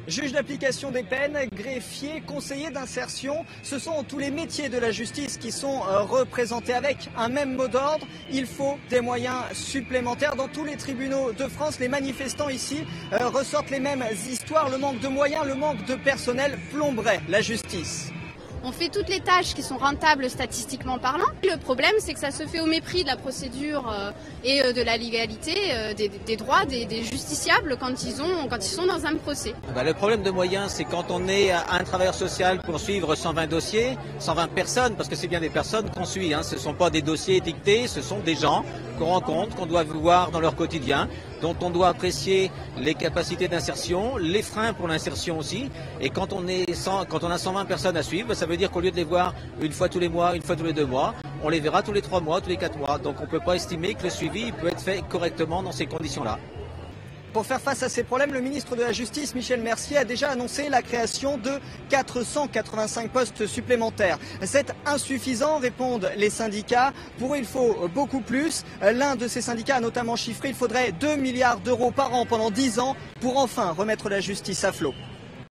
Juge d'application des peines, greffier, conseiller d'insertion, ce sont tous les métiers de la justice qui sont représentés avec un même mot d'ordre. Il faut des moyens supplémentaires. Dans tous les tribunaux de France, les manifestants ici ressortent les mêmes histoires. Le manque de moyens, le manque de personnel plomberait la justice. On fait toutes les tâches qui sont rentables statistiquement parlant. Le problème, c'est que ça se fait au mépris de la procédure et de la légalité, des droits des justiciables quand ils sont dans un procès. Le problème de moyens, c'est quand on est un travailleur social pour suivre 120 dossiers, 120 personnes, parce que c'est bien des personnes qu'on suit. Ce ne sont pas des dossiers étiquetés, ce sont des gens qu'on rencontre, qu'on doit voir dans leur quotidien, dont on doit apprécier les capacités d'insertion, les freins pour l'insertion aussi. Et quand on a 120 personnes à suivre, ça veut dire qu'au lieu de les voir une fois tous les mois, une fois tous les 2 mois, on les verra tous les 3 mois, tous les 4 mois. Donc on ne peut pas estimer que le suivi peut être fait correctement dans ces conditions-là. Pour faire face à ces problèmes, le ministre de la Justice, Michel Mercier, a déjà annoncé la création de 485 postes supplémentaires. C'est insuffisant, répondent les syndicats. Pour eux, il faut beaucoup plus. L'un de ces syndicats a notamment chiffré qu'il faudrait 2 milliards d'euros par an pendant 10 ans pour enfin remettre la justice à flot.